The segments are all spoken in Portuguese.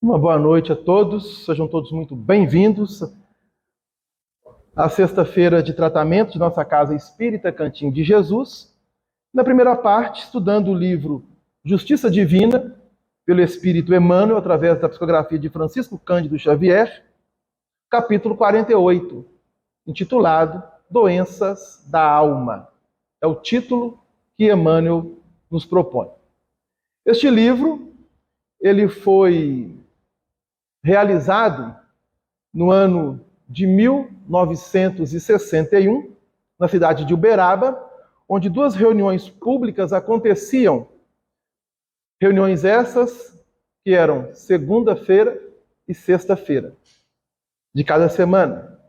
Uma boa noite a todos, sejam todos muito bem-vindos à sexta-feira de tratamento de nossa Casa Espírita Cantinho de Jesus. Na primeira parte, estudando o livro Justiça Divina, pelo Espírito Emmanuel, através da psicografia de Francisco Cândido Xavier, capítulo 48, intitulado Doenças da Alma. É o título que Emmanuel nos propõe. Este livro, ele foi realizado no ano de 1961, na cidade de Uberaba, onde duas reuniões públicas aconteciam. Reuniões essas que eram segunda-feira e sexta-feira de cada semana.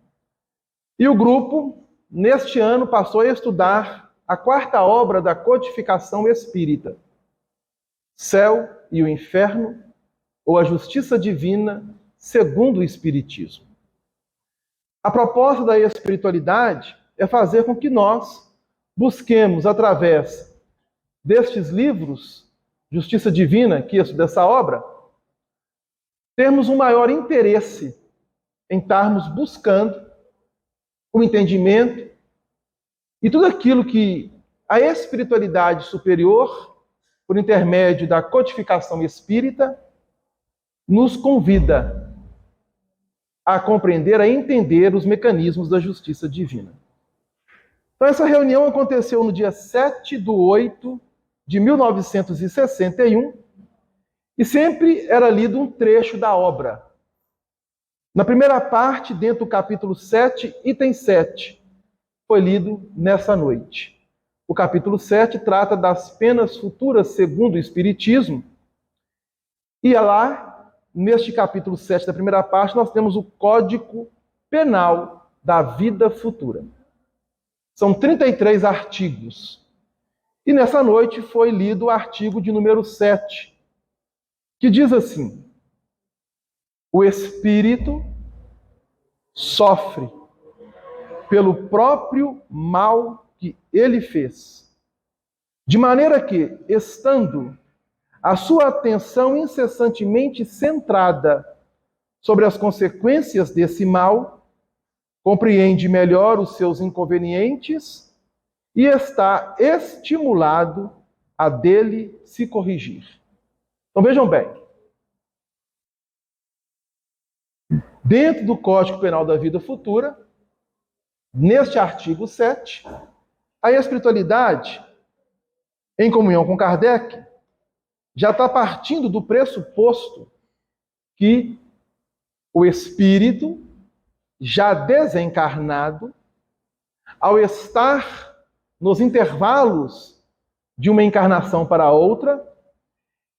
E o grupo, neste ano, passou a estudar a quarta obra da codificação espírita, Céu e o Inferno, ou a Justiça Divina segundo o Espiritismo. A proposta da espiritualidade é fazer com que nós busquemos, através destes livros, Justiça Divina, que é dessa obra, termos um maior interesse em estarmos buscando o entendimento e tudo aquilo que a espiritualidade superior, por intermédio da codificação espírita, nos convida a compreender, a entender os mecanismos da justiça divina. Então, essa reunião aconteceu no dia 7/8/1961 e sempre era lido um trecho da obra. Na primeira parte, dentro do capítulo 7, item 7, foi lido nessa noite. O capítulo 7 trata das penas futuras segundo o Espiritismo e lá, neste capítulo 7 da primeira parte, nós temos o Código Penal da Vida Futura. São 33 artigos. E nessa noite foi lido o artigo de número 7, que diz assim: o espírito sofre pelo próprio mal que ele fez, de maneira que, estando a sua atenção incessantemente centrada sobre as consequências desse mal, compreende melhor os seus inconvenientes e está estimulado a dele se corrigir. Então vejam bem, dentro do Código Penal da Vida Futura, neste artigo 7, a espiritualidade, em comunhão com Kardec, já está partindo do pressuposto que o espírito, já desencarnado, ao estar nos intervalos de uma encarnação para outra,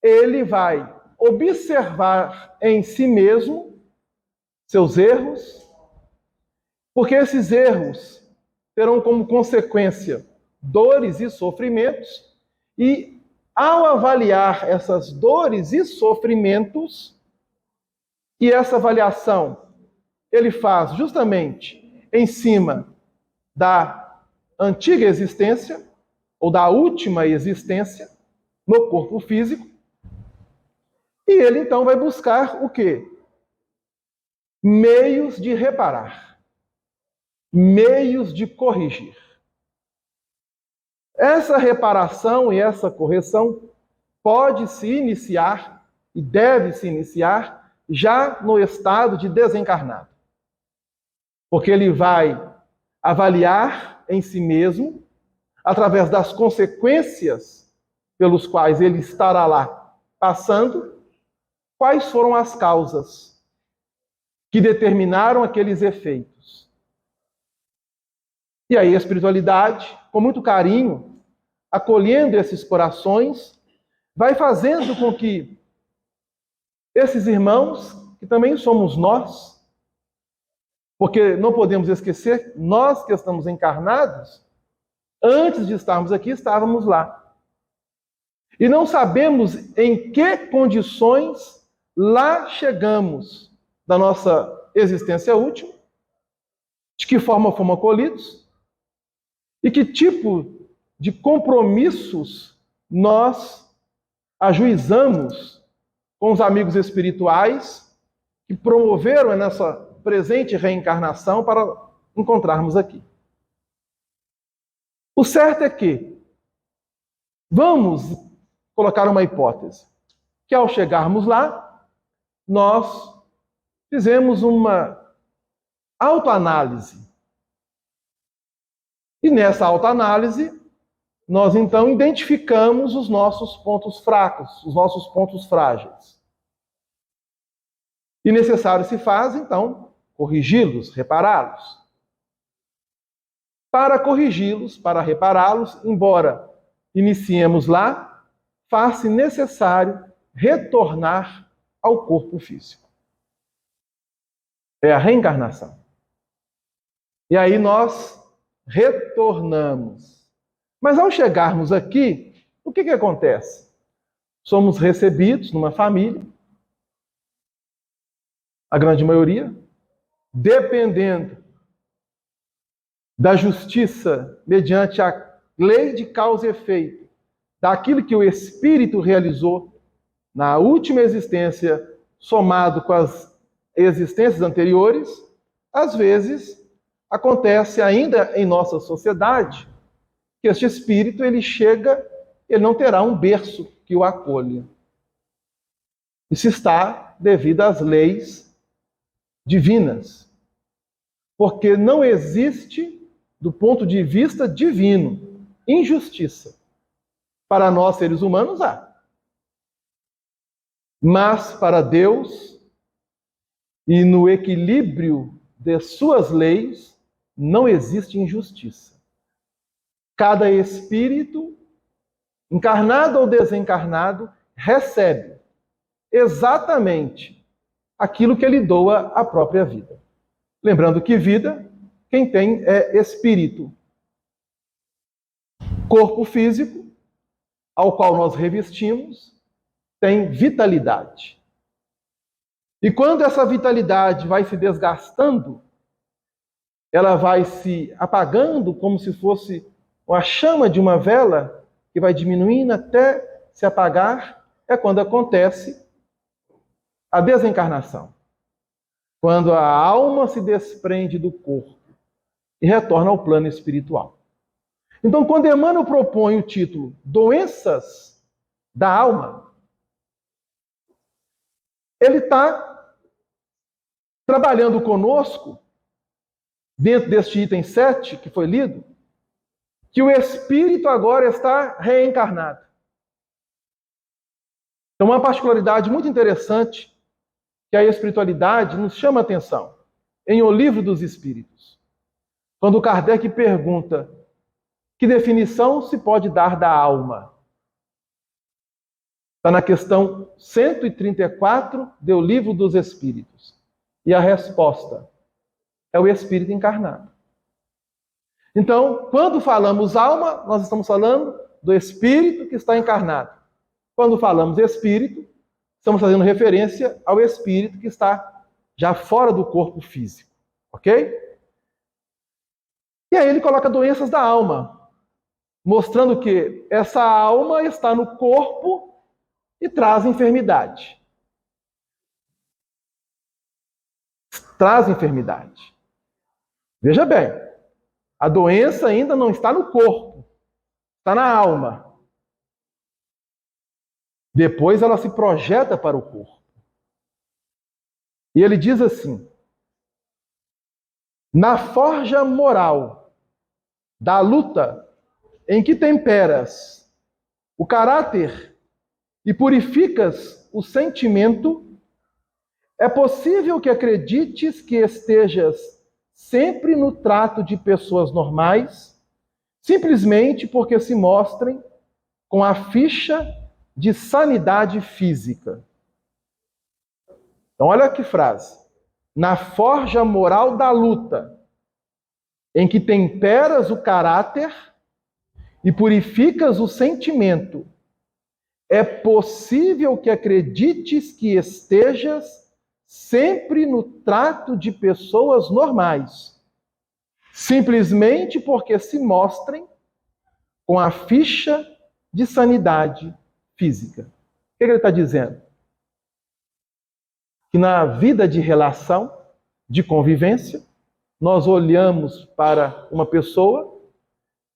ele vai observar em si mesmo seus erros, porque esses erros terão como consequência dores e sofrimentos, e ao avaliar essas dores e sofrimentos, e essa avaliação ele faz justamente em cima da antiga existência, ou da última existência, no corpo físico, e ele então vai buscar o quê? Meios de reparar, meios de corrigir. Essa reparação e essa correção pode se iniciar e deve se iniciar já no estado de desencarnado. Porque ele vai avaliar em si mesmo, através das consequências pelos quais ele estará lá passando, quais foram as causas que determinaram aqueles efeitos. E aí a espiritualidade, com muito carinho, acolhendo esses corações, vai fazendo com que esses irmãos, que também somos nós, porque não podemos esquecer, nós que estamos encarnados, antes de estarmos aqui, estávamos lá. E não sabemos em que condições lá chegamos da nossa existência última, de que forma fomos acolhidos, e que tipo de compromissos nós ajuizamos com os amigos espirituais que promoveram nessa presente reencarnação para encontrarmos aqui. O certo é que vamos colocar uma hipótese, que ao chegarmos lá, nós fizemos uma autoanálise. E nessa autoanálise, nós então identificamos os nossos pontos fracos, os nossos pontos frágeis. E necessário se faz, então, corrigi-los, repará-los. Para corrigi-los, para repará-los, embora iniciemos lá, faz-se necessário retornar ao corpo físico. É a reencarnação. E aí nós retornamos. Mas ao chegarmos aqui, o que acontece? Somos recebidos numa família, a grande maioria, dependendo da justiça, mediante a lei de causa e efeito, daquilo que o Espírito realizou na última existência, somado com as existências anteriores, às vezes acontece ainda em nossa sociedade que este espírito ele não terá um berço que o acolha. Isso está devido às leis divinas. Porque não existe, do ponto de vista divino, injustiça. Para nós, seres humanos, há. Mas para Deus, e no equilíbrio de suas leis, não existe injustiça. Cada espírito, encarnado ou desencarnado, recebe exatamente aquilo que ele doa à própria vida. Lembrando que vida, quem tem é espírito. Corpo físico, ao qual nós revestimos, tem vitalidade. E quando essa vitalidade vai se desgastando, ela vai se apagando como se fosse a chama de uma vela que vai diminuindo até se apagar, é quando acontece a desencarnação. Quando a alma se desprende do corpo e retorna ao plano espiritual. Então, quando Emmanuel propõe o título Doenças da Alma, ele está trabalhando conosco, dentro deste item 7 que foi lido, que o espírito agora está reencarnado. Então, uma particularidade muito interessante que a espiritualidade nos chama a atenção em O Livro dos Espíritos. Quando Kardec pergunta que definição se pode dar da alma. Está na questão 134 do Livro dos Espíritos. E a resposta é o espírito encarnado. Então, quando falamos alma, nós estamos falando do espírito que está encarnado. Quando falamos espírito, estamos fazendo referência ao espírito que está já fora do corpo físico. Ok? E aí ele coloca doenças da alma, mostrando que essa alma está no corpo e traz enfermidade. Traz enfermidade. Veja bem, a doença ainda não está no corpo, está na alma. Depois ela se projeta para o corpo. E ele diz assim: na forja moral da luta em que temperas o caráter e purificas o sentimento, é possível que acredites que estejas sempre no trato de pessoas normais, simplesmente porque se mostrem com a ficha de sanidade física. Então, olha que frase. Na forja moral da luta, em que temperas o caráter e purificas o sentimento, é possível que acredites que estejas sempre no trato de pessoas normais, simplesmente porque se mostrem com a ficha de sanidade física. O que ele está dizendo? que na vida de relação, de convivência, nós olhamos para uma pessoa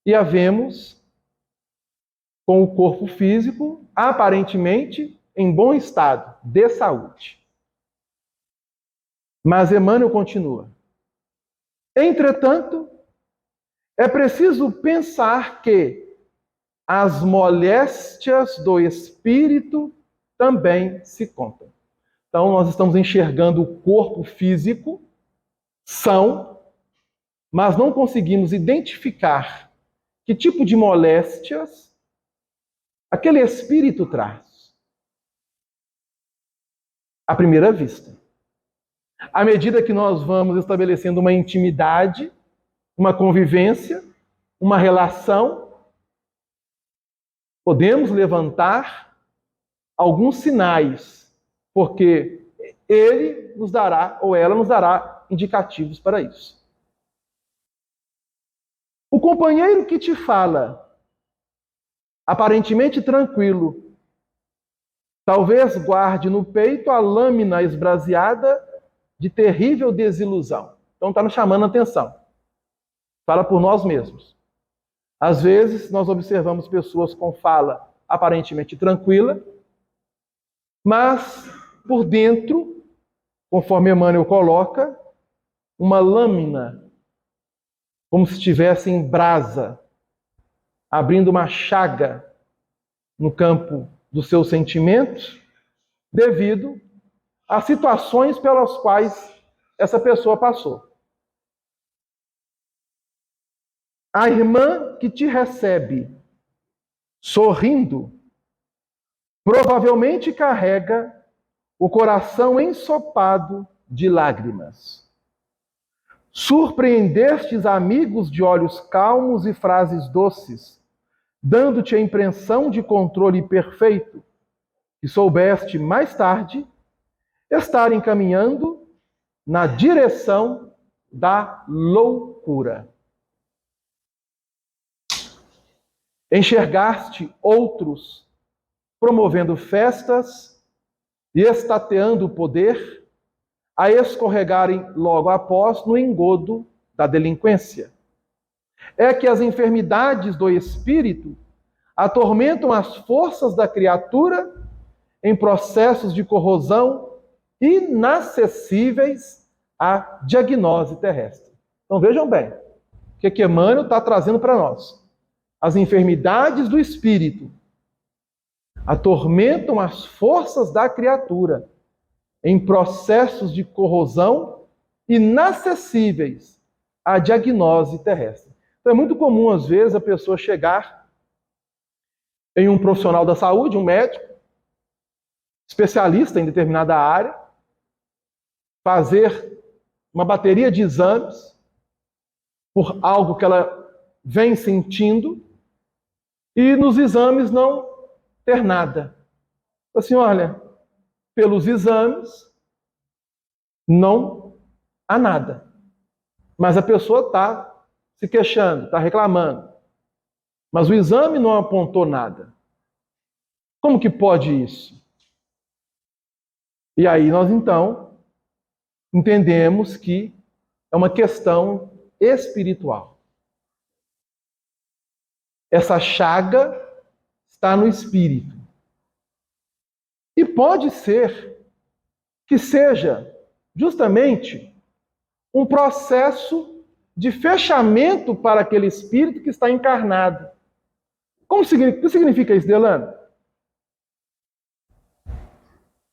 e a vemos com o corpo físico aparentemente em bom estado de saúde. Mas Emmanuel continua: entretanto, é preciso pensar que as moléstias do espírito também se contam. Então, nós estamos enxergando o corpo físico são, mas não conseguimos identificar que tipo de moléstias aquele espírito traz. À primeira vista. À medida que nós vamos estabelecendo uma intimidade, uma convivência, uma relação, podemos levantar alguns sinais, porque ele nos dará, ou ela nos dará, indicativos para isso. O companheiro que te fala, aparentemente tranquilo, talvez guarde no peito a lâmina esbraseada de terrível desilusão. Então está nos chamando a atenção. Fala por nós mesmos. Às vezes nós observamos pessoas com fala aparentemente tranquila, mas por dentro, conforme Emmanuel coloca, uma lâmina, como se estivesse em brasa, abrindo uma chaga no campo dos seus sentimentos, devido às situações pelas quais essa pessoa passou. A irmã que te recebe sorrindo, provavelmente carrega o coração ensopado de lágrimas. Surpreendestes amigos de olhos calmos e frases doces, dando-te a impressão de controle perfeito, que soubeste mais tarde estar encaminhando na direção da loucura. Enxergaste outros promovendo festas e estateando o poder, a escorregarem logo após no engodo da delinquência. É que as enfermidades do espírito atormentam as forças da criatura em processos de corrosão inacessíveis à diagnose terrestre. Então vejam bem, o que Emmanuel está trazendo para nós. As enfermidades do espírito atormentam as forças da criatura em processos de corrosão inacessíveis à diagnose terrestre. Então é muito comum, às vezes, a pessoa chegar em um profissional da saúde, um médico, especialista em determinada área, fazer uma bateria de exames por algo que ela vem sentindo e nos exames não ter nada. Assim, olha, pelos exames não há nada. Mas a pessoa está se queixando, está reclamando. Mas o exame não apontou nada. Como que pode isso? E aí nós então entendemos que é uma questão espiritual. Essa chaga está no espírito. E pode ser que seja justamente um processo de fechamento para aquele espírito que está encarnado. O que significa isso, Delano?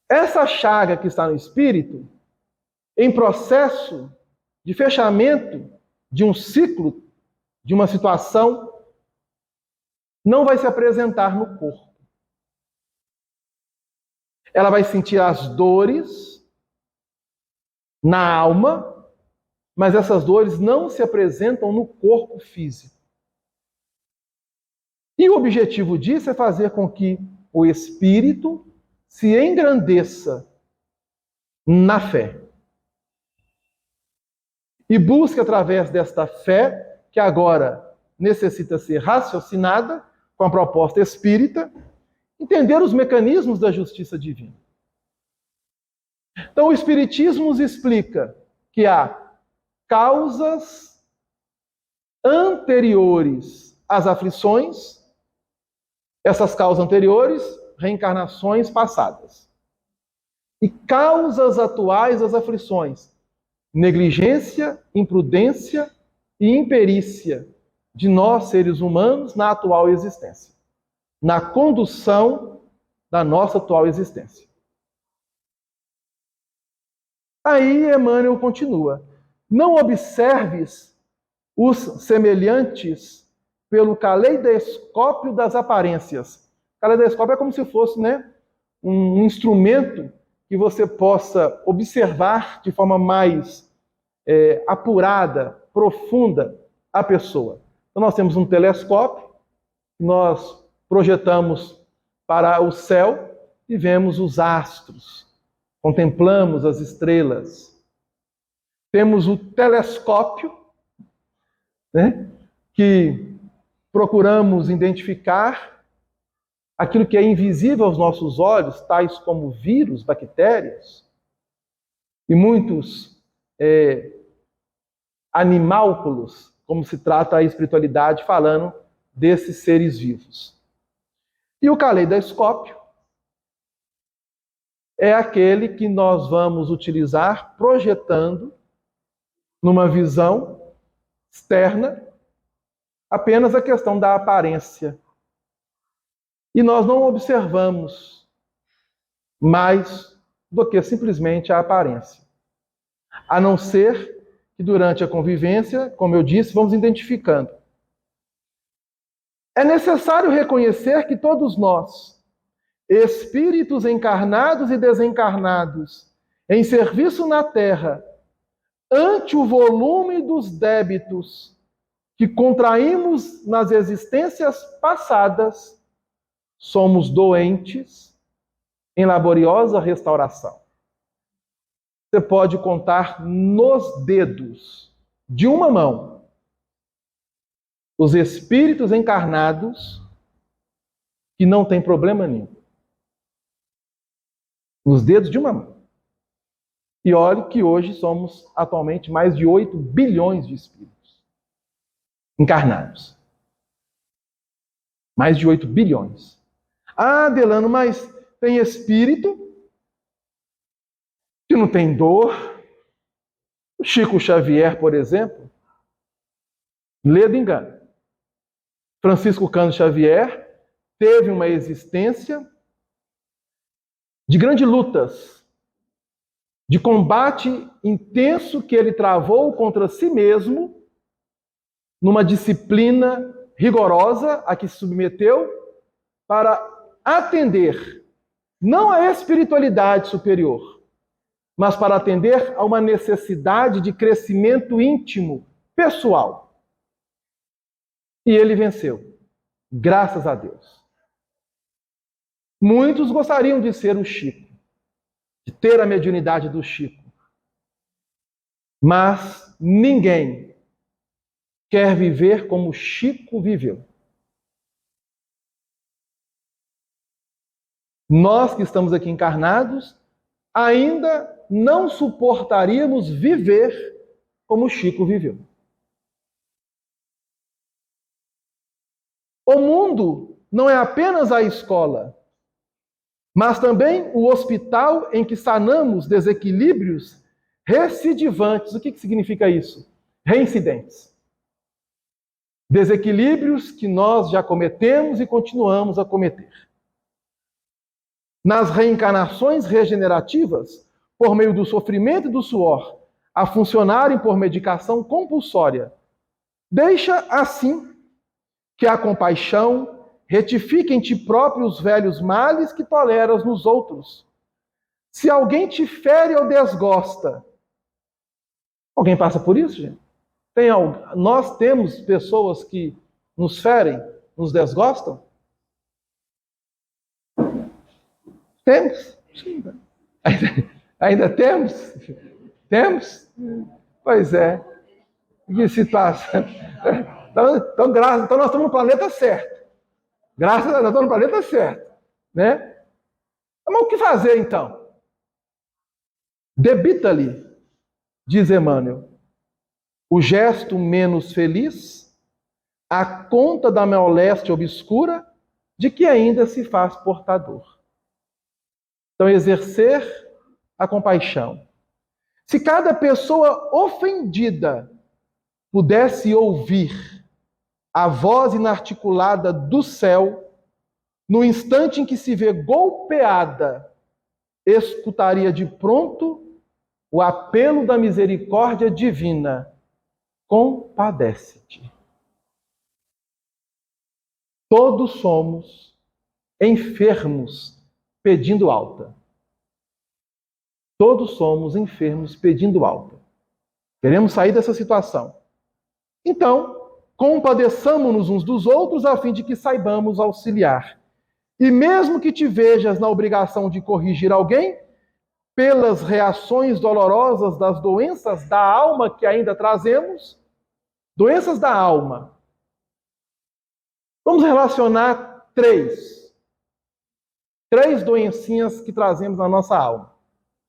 Essa chaga que está no espírito, em processo de fechamento de um ciclo, de uma situação, não vai se apresentar no corpo. Ela vai sentir as dores na alma, mas essas dores não se apresentam no corpo físico. E o objetivo disso é fazer com que o espírito se engrandeça na fé. E busque, através desta fé, que agora necessita ser raciocinada com a proposta espírita, entender os mecanismos da justiça divina. Então, o Espiritismo nos explica que há causas anteriores às aflições, essas causas anteriores, reencarnações passadas. E causas atuais às aflições, negligência, imprudência e imperícia de nós, seres humanos, na atual existência, na condução da nossa atual existência. Aí Emmanuel continua: não observes os semelhantes pelo caleidoscópio das aparências. Caleidoscópio é como se fosse, né, um instrumento que você possa observar de forma mais apurada, profunda a pessoa. Então nós temos um telescópio, nós projetamos para o céu e vemos os astros, contemplamos as estrelas. Temos o telescópio, né, que procuramos identificar aquilo que é invisível aos nossos olhos, tais como vírus, bactérias, e muitos animálculos, como se trata a espiritualidade falando desses seres vivos. E o caleidoscópio é aquele que nós vamos utilizar projetando numa visão externa apenas a questão da aparência. E nós não observamos mais do que simplesmente a aparência. A não ser que durante a convivência, como eu disse, vamos identificando. É necessário reconhecer que todos nós, espíritos encarnados e desencarnados, em serviço na Terra, ante o volume dos débitos que contraímos nas existências passadas, somos doentes em laboriosa restauração. Você pode contar nos dedos de uma mão os espíritos encarnados que não têm problema nenhum. Nos dedos de uma mão. E olhe que hoje somos atualmente mais de 8 bilhões de espíritos encarnados. Mais de 8 bilhões. Ah, Delano, mas tem espírito que não tem dor. O Chico Xavier, por exemplo, lê do engano. Francisco Cândido Xavier teve uma existência de grandes lutas, de combate intenso que ele travou contra si mesmo, numa disciplina rigorosa a que se submeteu, para atender não à espiritualidade superior, mas para atender a uma necessidade de crescimento íntimo, pessoal. E ele venceu, graças a Deus. Muitos gostariam de ser o Chico, de ter a mediunidade do Chico. Mas ninguém quer viver como Chico viveu. Nós que estamos aqui encarnados, ainda não suportaríamos viver como Chico viveu. O mundo não é apenas a escola, mas também o hospital em que sanamos desequilíbrios recidivantes. O que significa isso? Reincidentes. Desequilíbrios que nós já cometemos e continuamos a cometer. Nas reencarnações regenerativas, por meio do sofrimento e do suor, a funcionarem por medicação compulsória, deixa assim que a compaixão retifique em ti próprio os velhos males que toleras nos outros. Se alguém te fere ou desgosta, alguém passa por isso, gente? Nós temos pessoas que nos ferem, nos desgostam? Temos? Ainda temos? Temos? Pois é. Que situação. Então nós estamos no planeta certo. Graças a Deus, nós estamos no planeta certo. Né? Mas o que fazer então? Debita-lhe, diz Emmanuel, o gesto menos feliz, a conta da moléstia obscura de que ainda se faz portador. Então, exercer a compaixão. Se cada pessoa ofendida pudesse ouvir a voz inarticulada do céu, no instante em que se vê golpeada, escutaria de pronto o apelo da misericórdia divina: compadece-te. Todos somos enfermos pedindo alta. Todos somos enfermos pedindo alta. Queremos sair dessa situação. Então, compadeçamo-nos uns dos outros a fim de que saibamos auxiliar. E mesmo que te vejas na obrigação de corrigir alguém, pelas reações dolorosas das doenças da alma que ainda trazemos, doenças da alma, vamos relacionar três doencinhas que trazemos na nossa alma.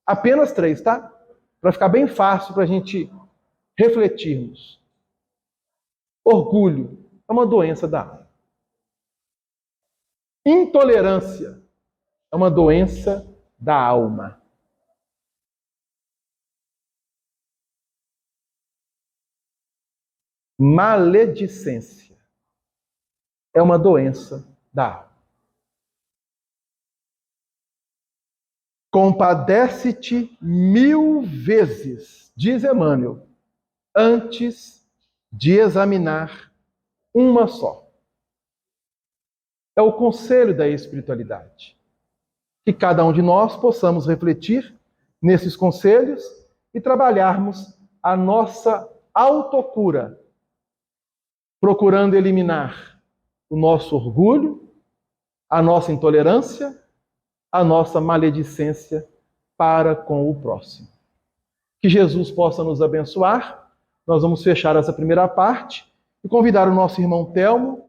Apenas três, tá? Para ficar bem fácil para a gente refletirmos. Orgulho é uma doença da alma. Intolerância é uma doença da alma. Maledicência é uma doença da alma. Compadece-te 1000 vezes, diz Emmanuel, antes de examinar uma só. É o conselho da espiritualidade. Que cada um de nós possamos refletir nesses conselhos e trabalharmos a nossa autocura, procurando eliminar o nosso orgulho, a nossa intolerância, a nossa maledicência para com o próximo. Que Jesus possa nos abençoar. Nós vamos fechar essa primeira parte e convidar o nosso irmão Telmo